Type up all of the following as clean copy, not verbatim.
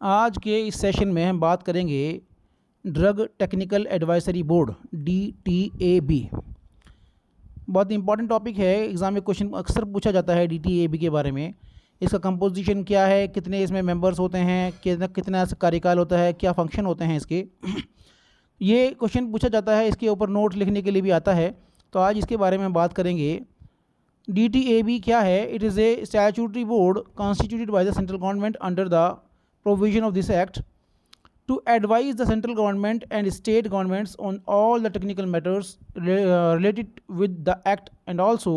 आज के इस सेशन में हम बात करेंगे drug technical advisory board DTAB। बहुत इंपॉर्टेंट टॉपिक है, एग्ज़ाम में क्वेश्चन अक्सर पूछा जाता है DTAB के बारे में। इसका कंपोजिशन क्या है, कितने इसमें मेंबर्स होते हैं, कितना कार्यकाल होता है, क्या फंक्शन होते हैं इसके ये क्वेश्चन पूछा जाता है, इसके ऊपर नोट लिखने के लिए भी आता है। तो आज इसके बारे में बात करेंगे। DTAB क्या है? It is a statutory board constituted by the central government under the provision of this act to advise the central government and state governments on all the technical matters related with the act, and also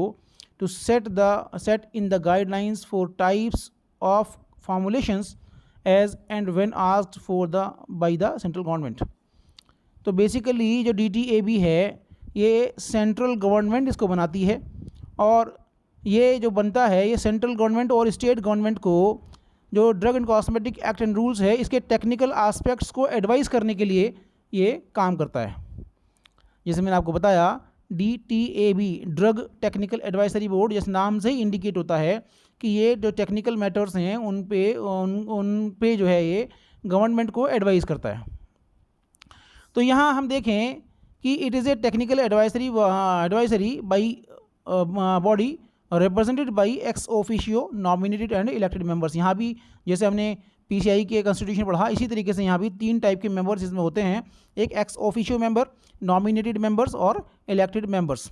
to set in the guidelines for types of formulations as and when asked for by the central government। तो basically जो DTAB है ये central government इसको बनाती है, और ये जो बनता है ये सेंट्रल गवर्नमेंट और स्टेट गवर्नमेंट को जो drug and cosmetic act and rules है इसके टेक्निकल एस्पेक्ट्स को एडवाइस करने के लिए ये काम करता है। जैसे मैंने आपको बताया DTAB drug technical advisory board, जिस नाम से ही इंडिकेट होता है कि ये जो टेक्निकल मैटर्स हैं उन पे जो है ये गवर्नमेंट को एडवाइस करता है। तो यहाँ हम देखें कि it is a technical advisory by body represented by ex officio nominated and elected members. यहाँ भी जैसे हमने PCI के कॉन्स्टिट्यूशन पढ़ा, इसी तरीके से यहाँ भी 3 टाइप के मेंबर्स इसमें होते हैं, एक x officio member, nominated members और इलेक्टेड मेंबर्स।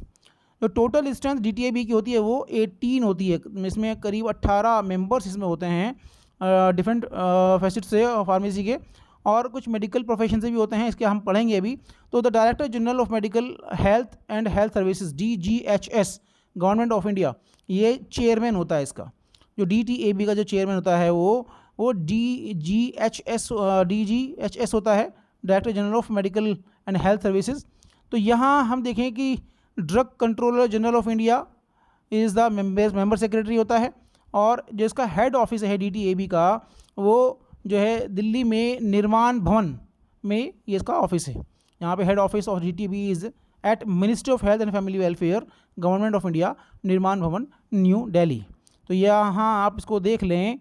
जो टोटल स्ट्रेंथ DTAB की होती है वो 18 होती है। इसमें करीब 18 मेंबर्स इसमें होते हैं डिफरेंट फैसेट से फार्मेसी के, और कुछ मेडिकल प्रोफेशन से भी होते हैं, इसके हम पढ़ेंगे अभी। तो the director general of medical health and health services DGHS government of India, ये चेयरमैन होता है इसका। जो DTAB का जो चेयरमैन होता है वो DGHS होता है, director general of medical and health services. तो यहाँ हम देखें कि drug controller general of India is the member secretary होता है, और जो इसका हेड ऑफिस है DTAB का वो जो है दिल्ली में निर्माण भवन में ये इसका ऑफिस है। यहाँ पे head office of DTAB is at ministry of health and family welfare government of India, Nirman Bhawan, new Delhi. तो यहाँ आप इसको देख लें।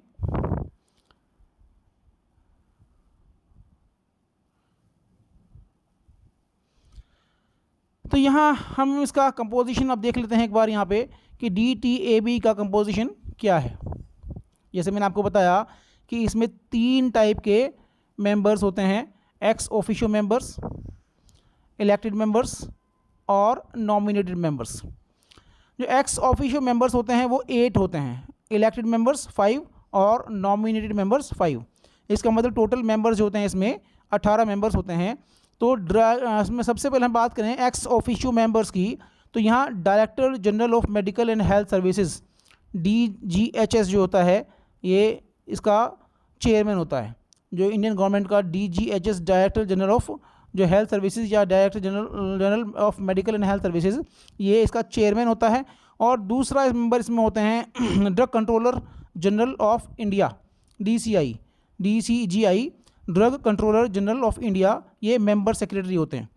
तो यहाँ हम इसका कंपोजिशन अब देख लेते हैं एक बार यहाँ पे कि DTAB का कंपोजिशन क्या है। जैसे मैंने आपको बताया कि इसमें 3 टाइप के मेंबर्स होते हैं, x officio members, elected members और नॉमिनेटेड मेंबर्स। जो एक्स ऑफिशियो मेंबर्स होते हैं वो 8 होते हैं, इलेक्टेड मेंबर्स 5 और नॉमिनेटेड मेंबर्स 5। इसका मतलब टोटल मेंबर्स जो होते हैं इसमें 18 मेंबर्स होते हैं। तो इसमें सबसे पहले हम बात करें एक्स ऑफिशियो मेंबर्स की, तो यहाँ director general of medical and health services DGHS जो होता है ये इसका चेयरमैन होता है। जो इंडियन गवर्नमेंट का DGHS डायरेक्टर जनरल ऑफ जो हेल्थ सर्विसेज या director general of medical and health services, ये इसका चेयरमैन होता है। और दूसरा मेंबर इसमें होते हैं drug controller general of India DCGI drug controller general of India, ये मेंबर सेक्रेटरी होते हैं।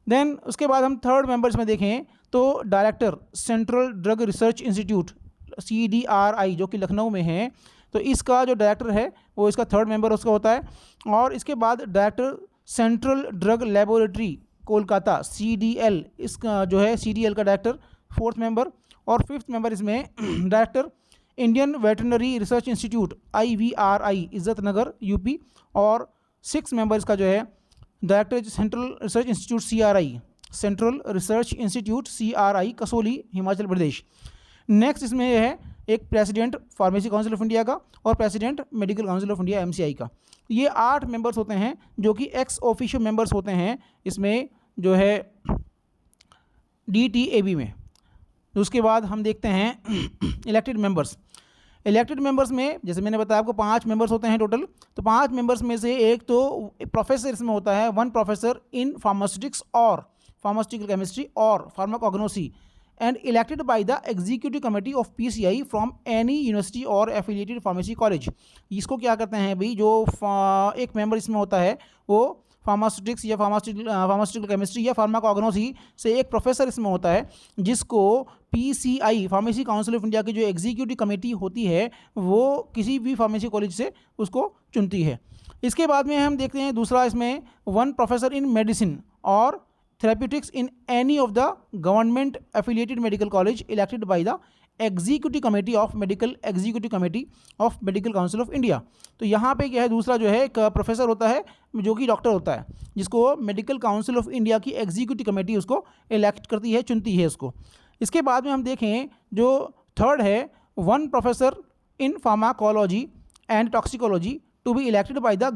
देन उसके बाद हम थर्ड मेंबर इसमें देखें तो director central drug research institute CDRI जो कि लखनऊ में है, तो इसका जो डायरेक्टर है वो इसका थर्ड मेंबर उसका होता है। और इसके बाद director central drug laboratory Kolkata CDL, इसका जो है CDL का डायरेक्टर 4th मेंबर। और 5th मेंबर इसमें director Indian veterinary research institute IVRI इज़्ज़त नगर UP। और 6th मेंबर इसका जो है director central research institute CRI Kasauli Himachal Pradesh. Next इसमें यह है एक president pharmacy council of India का और president medical council of India MCI का। ये 8 मेंबर्स होते हैं जो कि एक्स ऑफिशियो मेंबर्स होते हैं इसमें जो है DTAB में। उसके बाद हम देखते हैं इलेक्टेड मेंबर्स। इलेक्टेड मेंबर्स में जैसे मैंने बताया आपको 5 मेंबर्स होते हैं टोटल। तो 5 मेंबर्स में से एक तो प्रोफेसर इसमें होता है, 1 प्रोफेसर इन फार्मास्यूटिक्स और फार्मास्यूटिकल केमिस्ट्री और pharmacognosy, and elected by the executive committee of PCI from any university or affiliated pharmacy college। इसको क्या करते हैं भाई, जो एक मेंबर इसमें होता है वो फार्मास्यूटिक्स या फार्मास्यूटिकल केमिस्ट्री या फार्माकोग्नोसी से एक प्रोफेसर इसमें होता है, जिसको PCI pharmacy council of India की जो एग्जीक्यूटिव कमेटी होती है वो किसी भी फार्मेसी कॉलेज से उसको चुनती है। इसके बाद में हम देखते हैं दूसरा इसमें, 1 प्रोफेसर इन मेडिसिन और therapeutics in any of the government affiliated medical college elected by the executive committee of medical council of India. तो यहाँ पे क्या है, दूसरा जो है एक प्रोफेसर होता है जो कि डॉक्टर होता है, जिसको मेडिकल काउंसिल ऑफ इंडिया की एग्जीक्यूटिव कमेटी उसको इलेक्ट करती है, चुनती है उसको। इसके बाद में हम देखें जो थर्ड है, 1 professor in pharmacology and toxicology to be elected by the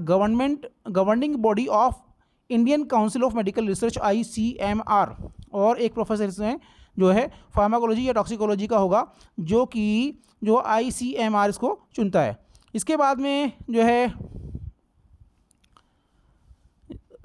governing body of Indian council of medical research ICMR। और एक प्रोफेसर इसमें जो है फार्माकोलॉजी या टॉक्सिकोलॉजी का होगा, जो कि जो ICMR इसको चुनता है। इसके बाद में जो है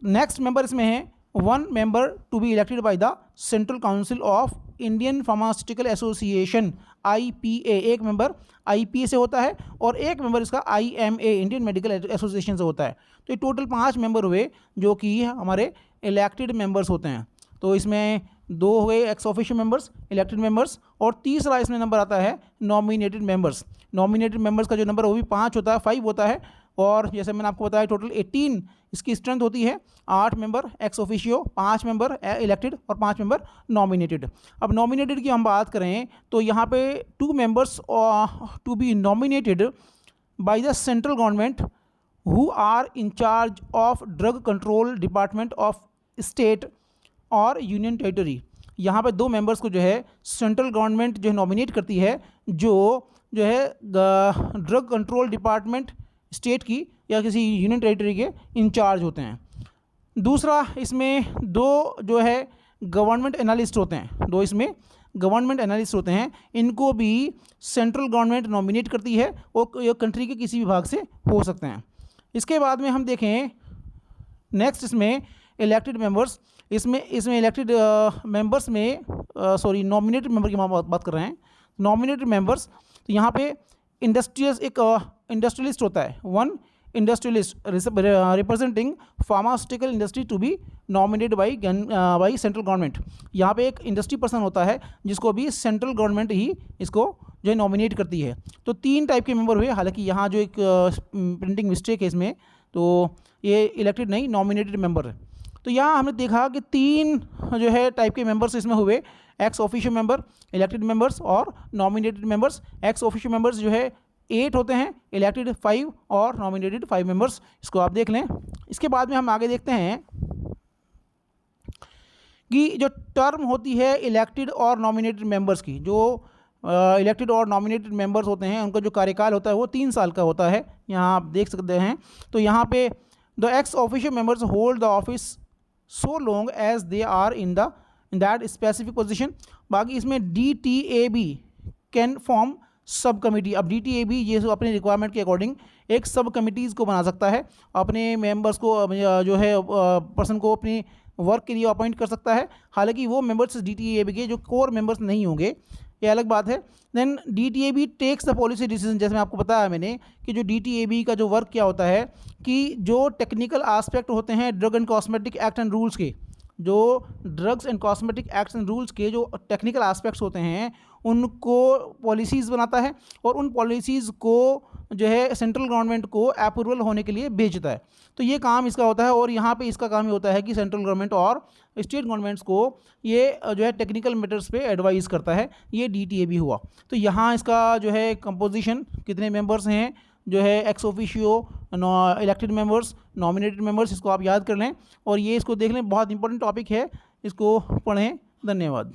नेक्स्ट मेंबर इसमें है, 1 member to be elected by the central council of Indian pharmaceutical association IPA। एक मेंबर IPA से होता है और एक मेंबर इसका IMA इंडियन मेडिकल एसोसिएशन से होता है। तो ये टोटल 5 मेंबर हुए जो कि हमारे इलेक्टेड मेंबर्स होते हैं। तो इसमें 2 हुए ex officio members, elected members, और तीसरा इसमें नंबर आता है नॉमिनेटेड मेंबर्स। नॉमिनेटेड मेंबर्स का जो नंबर वो भी 5 होता है, 5 होता है। और जैसे मैंने आपको बताया टोटल 18 इसकी स्ट्रेंथ होती है, 8 member ex officio, 5 member elected और 5 मेंबर नॉमिनेटेड। अब नॉमिनेटेड की हम बात करें तो यहाँ पे 2 members to be nominated by the central government who are in charge of drug control department of state और यूनियन टेरिटरी। यहाँ पे 2 मेंबर्स को जो है सेंट्रल गवर्नमेंट जो है नॉमिनेट करती है, जो है ड्रग कंट्रोल डिपार्टमेंट स्टेट की या किसी यूनियन टेरिटरी के इंचार्ज होते हैं। दूसरा इसमें 2 जो है गवर्नमेंट एनालिस्ट होते हैं, 2 इसमें गवर्नमेंट एनालिस्ट होते हैं, इनको भी सेंट्रल गवर्नमेंट नॉमिनेट करती है और ये कंट्री के किसी भी भाग से हो सकते हैं। इसके बाद में हम देखें नेक्स्ट इसमें इलेक्टेड मेंबर्स। इसमें इलेक्टेड मेंबर्स में नॉमिनेटेड मेंबर की बात कर रहे हैं। नॉमिनेटेड मेंबर्स, तो यहाँ पे इंडस्ट्रियलिस्ट होता है, 1 industrialist representing pharmaceutical industry to be nominated by central government. यहाँ पे एक इंडस्ट्री पर्सन होता है जिसको भी सेंट्रल गवर्नमेंट ही इसको जो है नॉमिनेट करती है। तो 3 टाइप के मेंबर हुए, हालांकि यहाँ जो एक प्रिंटिंग मिस्टेक है इसमें, तो ये इलेक्टेड नहीं नॉमिनेटेड मेंबर है। तो यहाँ हमने देखा कि 3 जो है टाइप के मेंबर्स इसमें हुए, ex officio member, elected members और nominated members. Ex officio members जो है 8 होते हैं, इलेक्टेड 5 और नॉमिनेटेड 5 मेंबर्स। इसको आप देख लें। इसके बाद में हम आगे देखते हैं कि जो टर्म होती है इलेक्टेड और नॉमिनेटेड मेंबर्स की, जो इलेक्टेड और नॉमिनेटेड मेंबर्स होते हैं उनका जो कार्यकाल होता है वो 3 साल का होता है, यहाँ आप देख सकते हैं। तो यहाँ पे the ex officio members hold the office so long as they are in that specific position. बाकी इसमें DTAB can form sub committee. अब DTAB ये अपने रिक्वायरमेंट के अकॉर्डिंग एक सब कमिटीज़ को बना सकता है, अपने मेंबर्स को जो है पर्सन को अपनी वर्क के लिए अपॉइंट कर सकता है। हालांकि वो मेंबर्स DTAB के जो कोर मेंबर्स नहीं होंगे, ये अलग बात है। Then DTAB takes the policy decision. जैसे मैं आपको बताया मैंने कि जो DTAB का जो वर्क क्या होता है कि जो टेक्निकल आस्पेक्ट होते हैं drug and cosmetic act and rules के, जो drugs and cosmetic acts and rules के जो टेक्निकल आस्पेक्ट्स होते हैं उनको पॉलिसीज़ बनाता है और उन पॉलिसीज़ को जो है सेंट्रल गवर्नमेंट को अप्रूवल होने के लिए भेजता है। तो ये काम इसका होता है। और यहाँ पे इसका काम ये होता है कि सेंट्रल गवर्नमेंट और स्टेट गवर्नमेंट्स को ये जो है टेक्निकल मैटर्स पे एडवाइस करता है। ये DTAB हुआ। तो यहाँ इसका जो है कंपोजिशन, कितने मेंबर्स हैं, जो है ex officio, elected members, nominated members, इसको आप याद कर लें और ये इसको देख लें। बहुत इंपॉर्टेंट टॉपिक है, इसको पढ़ें। धन्यवाद।